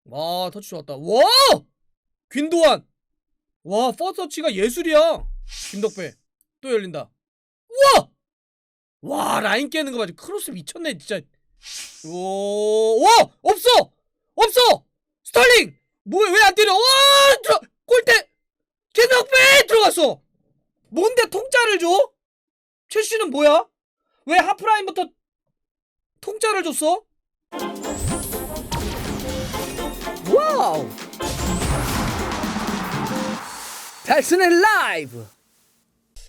와, 터치 좋았다. 와! 균도안. 와, 퍼터치가 예술이야. 김덕배. 또 열린다. 우와! 와, 라인 깨는 거 봐지. 크로스 미쳤네, 진짜. 오, 와! 없어! 없어! 스털링! 뭐야, 왜 안 때려? 와! 골대! 김덕배! 들어갔어! 뭔데 통짜를 줘? 첼시는 뭐야? 왜 하프라인부터 통짜를 줬어? 와우! 달슨의 라이브!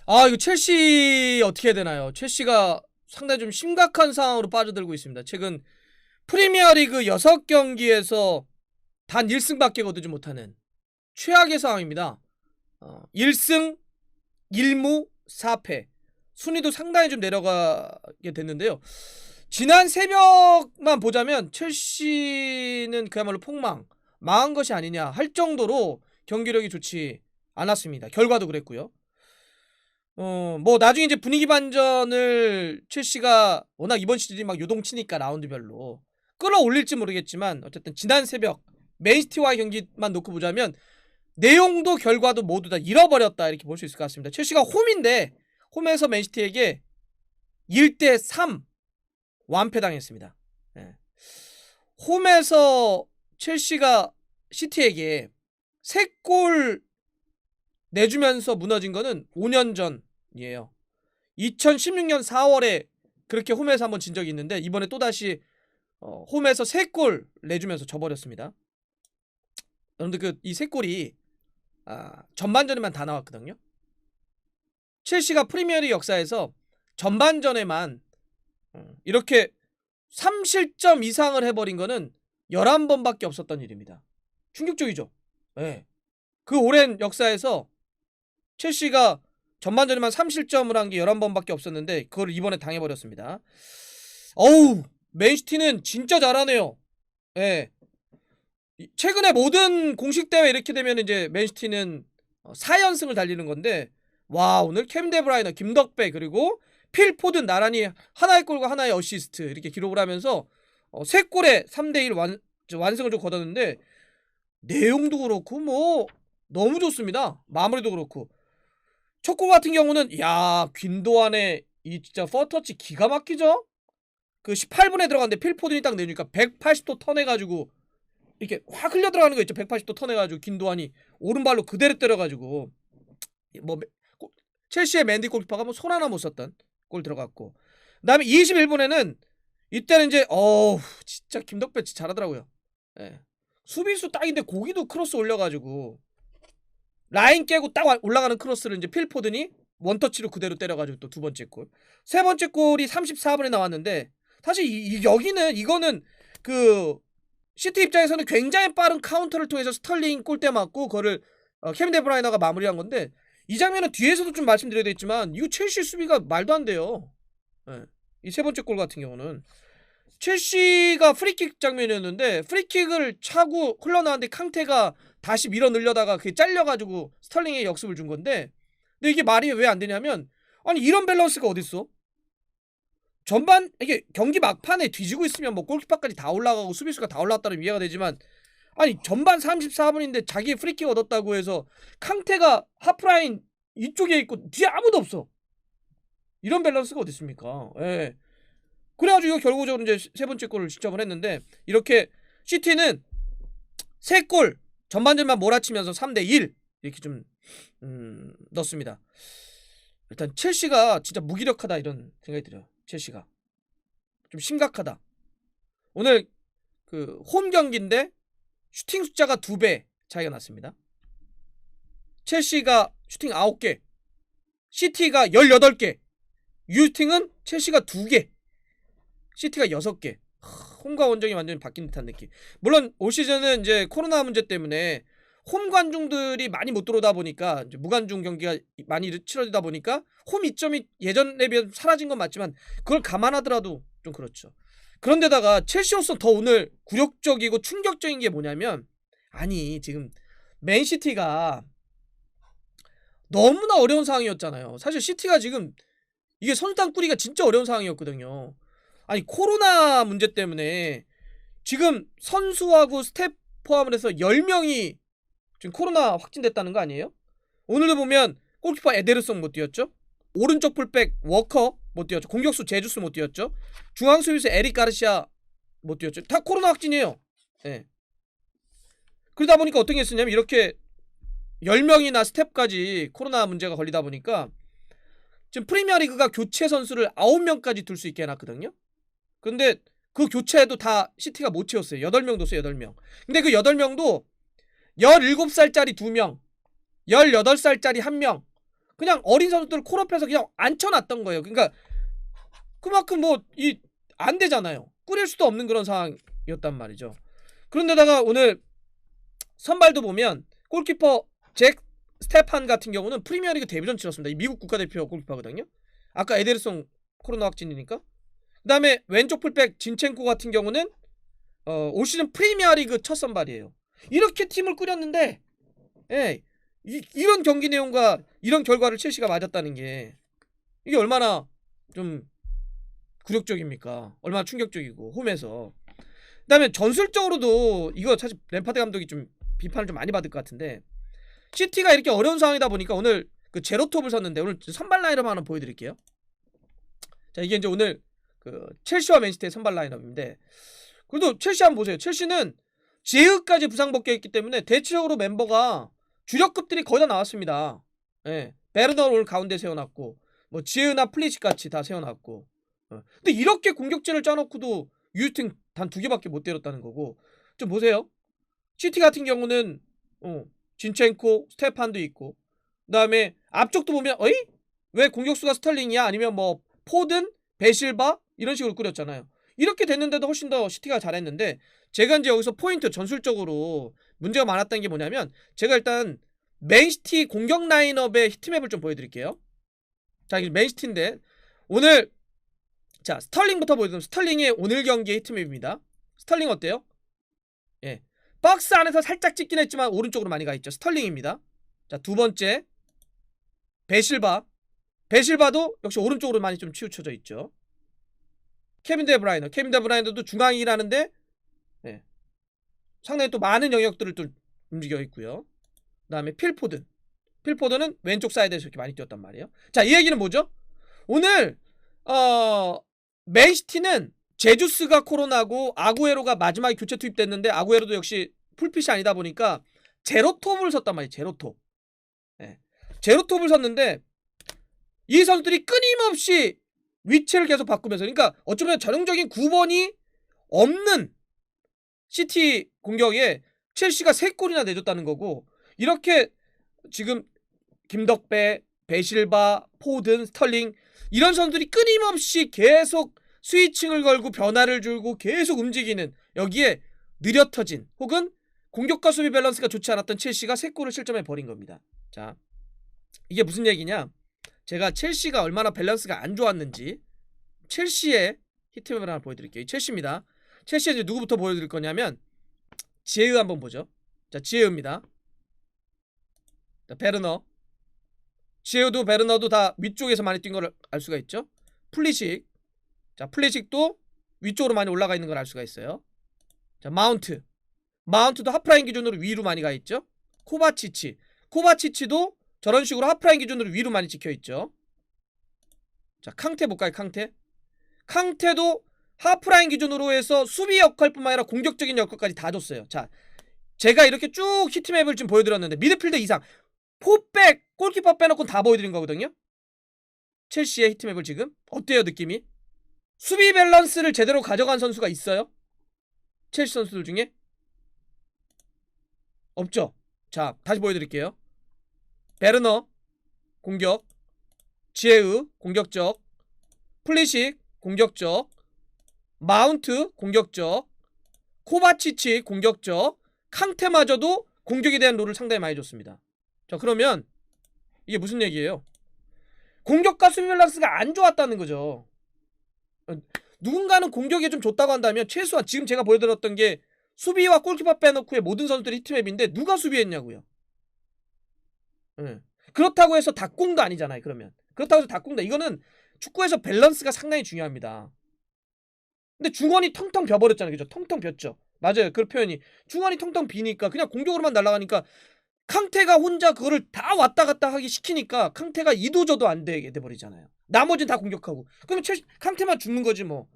아, 이거 첼시 어떻게 해야 되나요? 첼시가 상당히 좀 심각한 상황으로 빠져들고 있습니다. 최근 프리미어리그 6경기에서 단 1승밖에 거두지 못하는 최악의 상황입니다. 1승 1무 4패. 순위도 상당히 좀 내려가게 됐는데요. 지난 새벽만 보자면 첼시는 그야말로 망한 것이 아니냐 할 정도로 경기력이 좋지 않았습니다. 결과도 그랬고요. 뭐 나중에 이제 분위기 반전을 첼시가 워낙 이번 시즌이 막 요동치니까 라운드별로 끌어올릴지 모르겠지만 어쨌든 지난 새벽 맨시티와의 경기만 놓고 보자면 내용도 결과도 모두 다 잃어버렸다 이렇게 볼 수 있을 것 같습니다. 첼시가 홈인데 홈에서 맨시티에게 1대3 완패당했습니다. 예. 홈에서 첼시가 시티에게 3골 내주면서 무너진 거는 5년 전이에요. 2016년 4월에 그렇게 홈에서 한번 진 적이 있는데 이번에 또다시 홈에서 3골 내주면서 져버렸습니다. 여러분들 이 3골이 전반전에만 다 나왔거든요. 첼시가 프리미어리그 역사에서 전반전에만 이렇게 3실점 이상을 해버린 거는 11번밖에 없었던 일입니다. 충격적이죠. 네. 그 오랜 역사에서 첼시가 전반전에만 3실점을 한 게 11번밖에 없었는데 그걸 이번에 당해버렸습니다. 어우, 맨시티는 진짜 잘하네요. 예. 최근에 모든 공식 대회 이렇게 되면 이제 맨시티는 4연승을 달리는 건데 와, 오늘 캠 데브라이너, 김덕배 그리고 필 포든 나란히 하나의 골과 하나의 어시스트 이렇게 기록을 하면서 3골에 3대1 완승을 좀 거뒀는데 내용도 그렇고 뭐 너무 좋습니다. 마무리도 그렇고 첫 골 같은 경우는 야, 균도안의 이 진짜 퍼터치 기가 막히죠? 그 18분에 들어갔는데 필 포든이 딱 내주니까 180도 턴해가지고 이렇게 확 흘려 들어가는 거 있죠. 180도 턴해가지고 김도환이 오른발로 그대로 때려가지고 뭐 첼시의 맨디 골키퍼가 뭐 손 하나 못 썼던 골 들어갔고 그다음에 21분에는 이때는 이제 진짜 김덕배 진짜 잘하더라고요. 예. 수비수 딱인데 고기도 크로스 올려가지고 라인 깨고 딱 올라가는 크로스를 이제 필 포든이 원터치로 그대로 때려가지고 또 두 번째 골. 세 번째 골이 34분에 나왔는데 사실 이거는 그 시티 입장에서는 굉장히 빠른 카운터를 통해서 스털링 골대 맞고 그거를 케빈 데브라이너가 마무리한 건데 이 장면은 뒤에서도 좀 말씀드려야 되겠지만 이거 첼시 수비가 말도 안 돼요. 네. 이 세 번째 골 같은 경우는 첼시가 프리킥 장면이었는데 프리킥을 차고 흘러나왔는데 캉테가 다시 밀어 늘려다가 그게 잘려가지고 스털링에 역습을 준 건데 근데 이게 말이 왜 안 되냐면 아니 이런 밸런스가 어딨어? 전반 이게 경기 막판에 뒤지고 있으면 뭐 골키퍼까지 다 올라가고 수비수가 다 올라왔다면 이해가 되지만 아니 전반 34분인데 자기 프리킥 얻었다고 해서 캉테가 하프라인 이쪽에 있고 뒤에 아무도 없어. 이런 밸런스가 어디 있습니까? 예. 그래가지고 이거 결국적으로 이제 세 번째 골을 실점을 했는데 이렇게 시티는 3골 전반전만 몰아치면서 3대1 이렇게 좀 넣습니다. 일단 첼시가 진짜 무기력하다 이런 생각이 들어요. 첼시가 좀 심각하다. 오늘 그 홈 경기인데 슈팅 숫자가 2배 차이가 났습니다. 첼시가 슈팅 9개, 시티가 18개, 유슈팅은 첼시가 2개, 시티가 6개. 홈과 원정이 완전히 바뀐 듯한 느낌. 물론 올 시즌은 이제 코로나 문제 때문에 홈 관중들이 많이 못 들어오다 보니까 이제 무관중 경기가 많이 치러지다 보니까 홈 이점이 예전에 비해 사라진 건 맞지만 그걸 감안하더라도 좀 그렇죠. 그런데다가 첼시로서 더 오늘 굴욕적이고 충격적인 게 뭐냐면 아니 지금 맨시티가 너무나 어려운 상황이었잖아요. 사실 시티가 지금 이게 선수단 꾸리가 진짜 어려운 상황이었거든요. 아니 코로나 문제 때문에 지금 선수하고 스텝 포함을 해서 10명이 지금 코로나 확진됐다는 거 아니에요? 오늘도 보면 골키퍼 에데르송 못 뛰었죠? 오른쪽 풀백 워커 못 뛰었죠? 공격수 제주스 못 뛰었죠? 중앙 수비수 에릭 가르시아 못 뛰었죠? 다 코로나 확진이에요. 예. 그러다 보니까 어떻게 했었냐면 이렇게 10명이나 스텝까지 코로나 문제가 걸리다 보니까 지금 프리미어리그가 교체 선수를 9명까지 둘 수 있게 해놨거든요. 근데 그 교체도 다 시티가 못 채웠어요. 8명 뒀어요. 8명. 근데 그 8명도 17살짜리 2명, 18살짜리 1명, 그냥 어린 선수들 콜업해서 그냥 앉혀놨던 거예요. 그러니까 그만큼 뭐 안 되잖아요. 꾸릴 수도 없는 그런 상황이었단 말이죠. 그런데다가 오늘 선발도 보면 골키퍼 잭 스테판 같은 경우는 프리미어리그 데뷔전 치렀습니다. 이 미국 국가대표 골키퍼거든요. 아까 에데르송 코로나 확진이니까. 그 다음에 왼쪽 풀백 진첸코 같은 경우는 올 시즌 프리미어리그 첫 선발이에요. 이렇게 팀을 꾸렸는데 예, 이런 경기 내용과 이런 결과를 첼시가 맞았다는 게 이게 얼마나 좀 굴욕적입니까? 얼마나 충격적이고 홈에서. 그 다음에 전술적으로도 이거 사실 램파드 감독이 좀 비판을 좀 많이 받을 것 같은데 시티가 이렇게 어려운 상황이다 보니까 오늘 그 제로톱을 썼는데 오늘 선발 라인업 하나 보여드릴게요. 자, 이게 이제 오늘 그 첼시와 맨시티의 선발 라인업인데 그래도 첼시 한번 보세요. 첼시는 제흐까지 부상 복귀했기 때문에 대체적으로 멤버가 주력급들이 거의 다 나왔습니다. 예, 베르너를 오늘 가운데 세워놨고 뭐 지흐나 플리식 같이 다 세워놨고. 근데 이렇게 공격진을 짜놓고도 유스팅 단 2개밖에 못 때렸다는 거고. 좀 보세요. 시티 같은 경우는 진첸코, 스테판도 있고, 그 다음에 앞쪽도 보면 어이? 왜 공격수가 스털링이야? 아니면 뭐 포든, 베실바 이런 식으로 꾸렸잖아요. 이렇게 됐는데도 훨씬 더 시티가 잘했는데 제가 이제 여기서 포인트 전술적으로 문제가 많았던 게 뭐냐면 제가 일단 맨시티 공격 라인업의 히트맵을 좀 보여드릴게요. 자, 이게 맨시티인데 오늘 자 스털링부터 보여드리면 스털링의 오늘 경기의 히트맵입니다. 스털링 어때요? 예, 박스 안에서 살짝 찍긴 했지만 오른쪽으로 많이 가있죠. 스털링입니다. 자, 두 번째 베실바도 역시 오른쪽으로 많이 좀 치우쳐져 있죠. 케빈 데브라이너도 중앙이라는데 네, 상당히 또 많은 영역들을 또 움직여 있고요. 그 다음에 필포든은 왼쪽 사이드에서 이렇게 많이 뛰었단 말이에요. 자, 이 얘기는 뭐죠? 오늘 맨시티는 제주스가 코로나고 아구에로가 마지막에 교체 투입됐는데 아구에로도 역시 풀핏이 아니다 보니까 제로톱을 섰단 말이에요. 제로톱. 네. 제로톱을 섰는데 이 선수들이 끊임없이 위치를 계속 바꾸면서, 그러니까 어쩌면 전형적인 9번이 없는 시티 공격에 첼시가 3골이나 내줬다는 거고, 이렇게 지금 김덕배, 베실바, 포든, 스털링 이런 선수들이 끊임없이 계속 스위칭을 걸고 변화를 주고 계속 움직이는, 여기에 느려터진 혹은 공격과 수비 밸런스가 좋지 않았던 첼시가 3골을 실점해 버린 겁니다. 자, 이게 무슨 얘기냐? 제가 첼시가 얼마나 밸런스가 안 좋았는지 첼시의 히트맵을 하나 보여드릴게요. 첼시입니다. 첼시에 이제 누구부터 보여드릴 거냐면 지에으 한번 보죠. 자, 지에으입니다. 자, 베르너. 지에으도 베르너도 다 위쪽에서 많이 뛴 걸 알 수가 있죠. 플리식. 자, 플리식도 위쪽으로 많이 올라가 있는 걸 알 수가 있어요. 자, 마운트도 하프라인 기준으로 위로 많이 가 있죠. 코바치치도 저런 식으로 하프라인 기준으로 위로 많이 찍혀있죠. 자, 캉테 볼까요? 캉테도 하프라인 기준으로 해서 수비 역할뿐만 아니라 공격적인 역할까지 다 줬어요. 자, 제가 이렇게 쭉 히트맵을 지금 보여드렸는데 미드필더 이상 포백, 골키퍼 빼놓고 다 보여드린 거거든요. 첼시의 히트맵을 지금 어때요, 느낌이? 수비 밸런스를 제대로 가져간 선수가 있어요? 첼시 선수들 중에? 없죠. 자, 다시 보여드릴게요. 베르너 공격, 지에으 공격적, 플리식 공격적, 마운트 공격적, 코바치치 공격적, 캉테마저도 공격에 대한 롤을 상당히 많이 줬습니다. 자, 그러면 이게 무슨 얘기예요? 공격과 수비 밸런스가 안 좋았다는 거죠. 누군가는 공격에 좀 좋다고 한다면 최소한 지금 제가 보여드렸던 게 수비와 골키퍼 빼놓고의 모든 선수들이 히트맵인데 누가 수비했냐고요. 그렇다고 해서 닭공도 아니잖아요. 그러면 그렇다고 해서 닭공다, 이거는 축구에서 밸런스가 상당히 중요합니다. 근데 중원이 텅텅 비어버렸잖아요. 그죠? 텅텅 비었죠. 맞아요. 그 표현이 중앙이 텅텅 비니까 그냥 공격으로만 날아가니까 캉테가 혼자 그거를 다 왔다 갔다 하기 시키니까 캉테가 이도저도 안 되게 돼버리잖아요. 나머지는 다 공격하고. 그럼 캉테만 죽는 거지 뭐.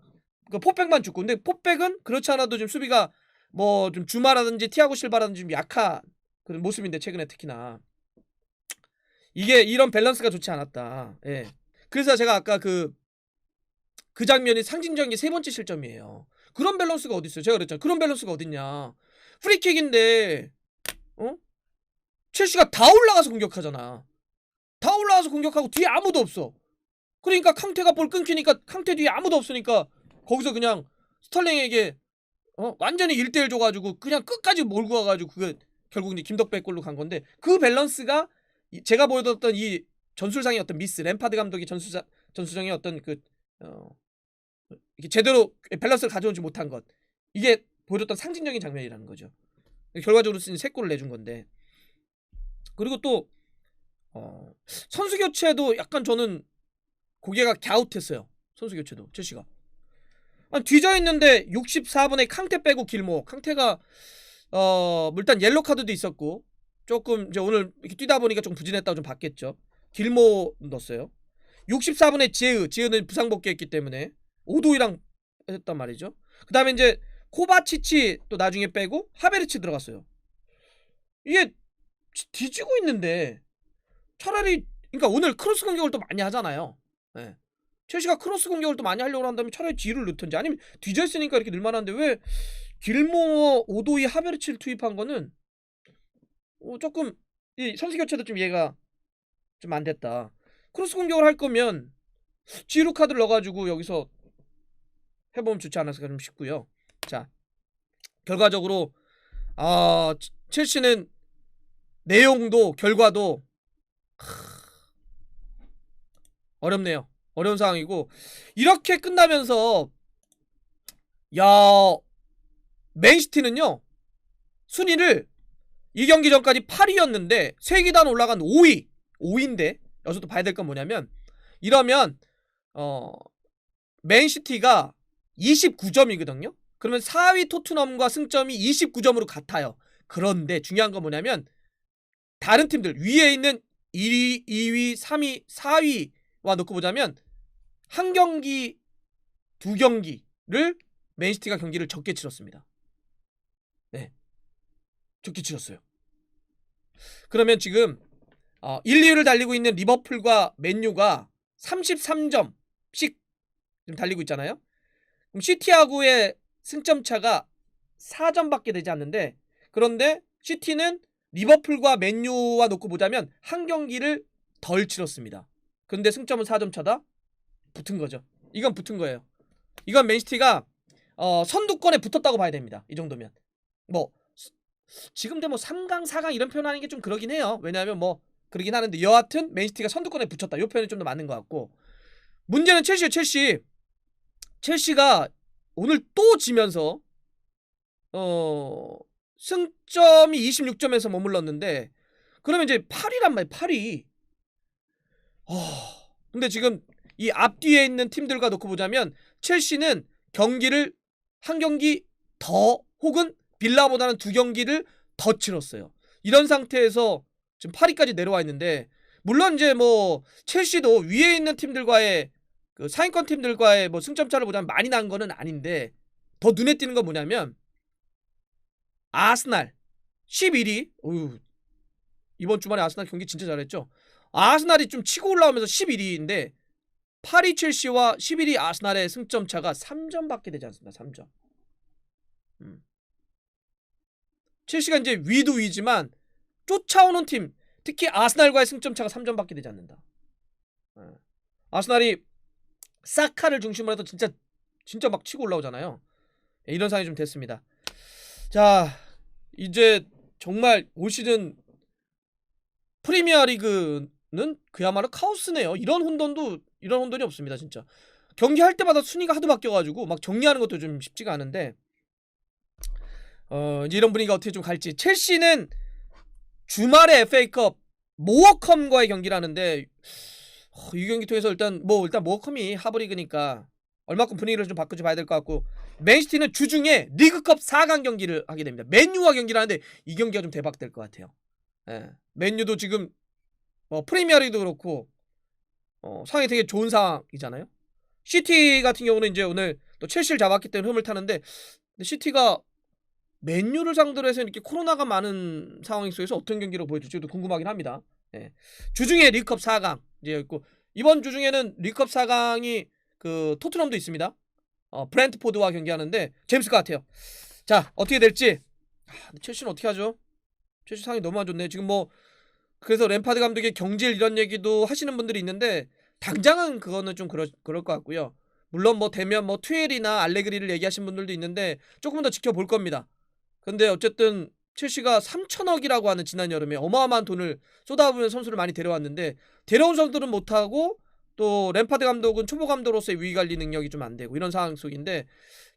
그 포백만 죽고. 근데 포백은 그렇지 않아도 좀 수비가 뭐 좀 주마라든지 티아고 실바라든지 좀 약한 그런 모습인데 최근에 특히나 이게 이런 밸런스가 좋지 않았다. 예. 그래서 제가 아까 그 장면이 상징적인 게 세 번째 실점이에요. 그런 밸런스가 어디 있어요? 제가 그랬잖아요. 그런 밸런스가 어딨냐. 프리킥인데 첼시가 다 올라가서 공격하잖아. 다 올라가서 공격하고 뒤에 아무도 없어. 그러니까 캉테가 볼 끊기니까 캉테 뒤에 아무도 없으니까 거기서 그냥 스털링에게 완전히 1대1 줘가지고 그냥 끝까지 몰고 와가지고 그게 결국 이제 김덕배 골로 간 건데 그 밸런스가 제가 보여줬던 이 전술상의 어떤 미스 램파드 감독의 전술상의 어떤 그 이게 제대로 밸런스를 가져오지 못한 것 이게 보여줬던 상징적인 장면이라는 거죠. 결과적으로 쓴 3골을 내준 건데 그리고 또 선수 교체도 약간 저는 고개가 갸웃했어요. 선수 교체도 첼시가 아니, 뒤져 있는데 64분에 캉테 빼고 길모 캉테가 일단 옐로 카드도 있었고 조금 이제 오늘 이렇게 뛰다 보니까 좀 부진했다고 좀 봤겠죠. 길모 넣었어요. 64분에 지으는 부상 복귀했기 때문에 오도이랑 했단 말이죠. 그 다음에 이제 코바치치 또 나중에 빼고 하베르치 들어갔어요. 이게 뒤지고 있는데 차라리 그러니까 오늘 크로스 공격을 또 많이 하잖아요. 네. 첼시가 크로스 공격을 또 많이 하려고 한다면 차라리 뒤를 넣든지 아니면 뒤져있으니까 이렇게 늘만한데 왜 길모 오도이 하베르치를 투입한 거는 조금 이 선수 교체도 좀 이해가 좀 안 됐다. 크로스 공격을 할 거면 지루 카드를 넣어가지고 여기서 해보면 좋지 않았을까 좀 싶고요. 자 결과적으로 첼시는 내용도 결과도 어렵네요. 어려운 상황이고 이렇게 끝나면서 야 맨시티는요 순위를 이 경기 전까지 8위였는데 3계단 올라간 5위인데 여기서 또 봐야 될 건 뭐냐면 이러면 맨시티가 29점이거든요. 그러면 4위 토트넘과 승점이 29점으로 같아요. 그런데 중요한 건 뭐냐면 다른 팀들 위에 있는 1위, 2위, 3위, 4위와 놓고 보자면 한 경기, 두 경기를 맨시티가 경기를 적게 치렀습니다. 네, 적게 치렀어요. 그러면 지금 1, 2위를 달리고 있는 리버풀과 맨유가 33점씩 지금 달리고 있잖아요. 그럼 시티하고의 승점 차가 4점밖에 되지 않는데 그런데 시티는 리버풀과 맨유와 놓고 보자면 한 경기를 덜 치렀습니다. 그런데 승점은 4점 차다? 붙은 거죠. 이건 붙은 거예요. 이건 맨시티가 선두권에 붙었다고 봐야 됩니다. 이 정도면 뭐 지금도 뭐 3강, 4강 이런 표현하는 게 좀 그러긴 해요. 왜냐하면 뭐 그러긴 하는데 여하튼 맨시티가 선두권에 붙였다. 이 표현이 좀 더 맞는 것 같고 문제는 첼시예요. 첼시가 오늘 또 지면서 승점이 26점에서 머물렀는데 그러면 이제 8위란 말이에요. 8위. 근데 지금 이 앞뒤에 있는 팀들과 놓고 보자면 첼시는 경기를 한 경기 더 혹은 빌라보다는 2경기를 더 치렀어요. 이런 상태에서 지금 8위까지 내려와 있는데 물론 이제 뭐 첼시도 위에 있는 팀들과의 그 상위권 팀들과의 뭐 승점차를 보자면 많이 난 거는 아닌데 더 눈에 띄는 건 뭐냐면 아스날 11위. 이번 주말에 아스날 경기 진짜 잘했죠. 아스날이 좀 치고 올라오면서 11위인데 8위 첼시와 11위 아스날의 승점차가 3점밖에 되지 않습니다. 3점. 첼시가 이제 위도 위지만 쫓아오는 팀 특히 아스날과의 승점차가 3점밖에 되지 않는다. 아스날이 사카를 중심으로 해서 진짜 막 치고 올라오잖아요. 이런 상황이 좀 됐습니다. 자 이제 정말 올 시즌 프리미어리그는 그야말로 카오스네요. 이런 혼돈이 없습니다. 진짜 경기할 때마다 순위가 하도 바뀌어가지고 막 정리하는 것도 좀 쉽지가 않은데 이제 이런 분위기가 어떻게 좀 갈지. 첼시는 주말에 FA컵 모어컴과의 경기를 하는데 이 경기 통해서 일단 모어컴이 하버리그니까 얼마큼 분위기를 좀 바꾸지 봐야 될 것 같고, 맨시티는 주중에 리그컵 4강 경기를 하게 됩니다. 맨유와 경기를 하는데 이 경기가 좀 대박될 것 같아요. 예. 맨유도 지금 프리미어리도 그렇고 상황이 되게 좋은 상황이잖아요. 시티 같은 경우는 이제 오늘 또 첼시를 잡았기 때문에 흐름을 타는데, 근데 시티가 맨유를 상대로 해서 이렇게 코로나가 많은 상황 속에서 어떤 경기를 보여줄지도 궁금하긴 합니다. 예. 주중에 리그컵 4강 이제 있고, 이번 주중에는 리그컵 4강이 그 토트넘도 있습니다. 브랜트포드와 경기하는데 재밌을 것 같아요. 자, 어떻게 될지. 첼시는 어떻게 하죠? 첼시 상황이 너무 안 좋네. 지금 그래서 램파드 감독의 경질 이런 얘기도 하시는 분들이 있는데, 당장은 그거는 좀 그럴 것 같고요. 물론 되면 투엘이나 알레그리를 얘기하신 분들도 있는데 조금 더 지켜볼 겁니다. 근데 어쨌든 첼시가 3천억이라고 하는 지난 여름에 어마어마한 돈을 쏟아부은 선수를 많이 데려왔는데, 데려온 선수들은 못하고 또 램파드 감독은 초보 감독으로서의 위기관리 능력이 좀 안 되고 이런 상황 속인데,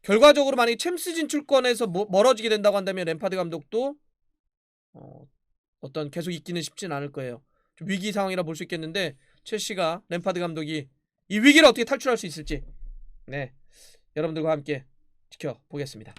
결과적으로 만약에 챔스 진출권에서 멀어지게 된다고 한다면 램파드 감독도 어떤 계속 있기는 쉽진 않을 거예요. 좀 위기 상황이라 볼 수 있겠는데, 첼시가 램파드 감독이 이 위기를 어떻게 탈출할 수 있을지, 네, 여러분들과 함께 지켜보겠습니다.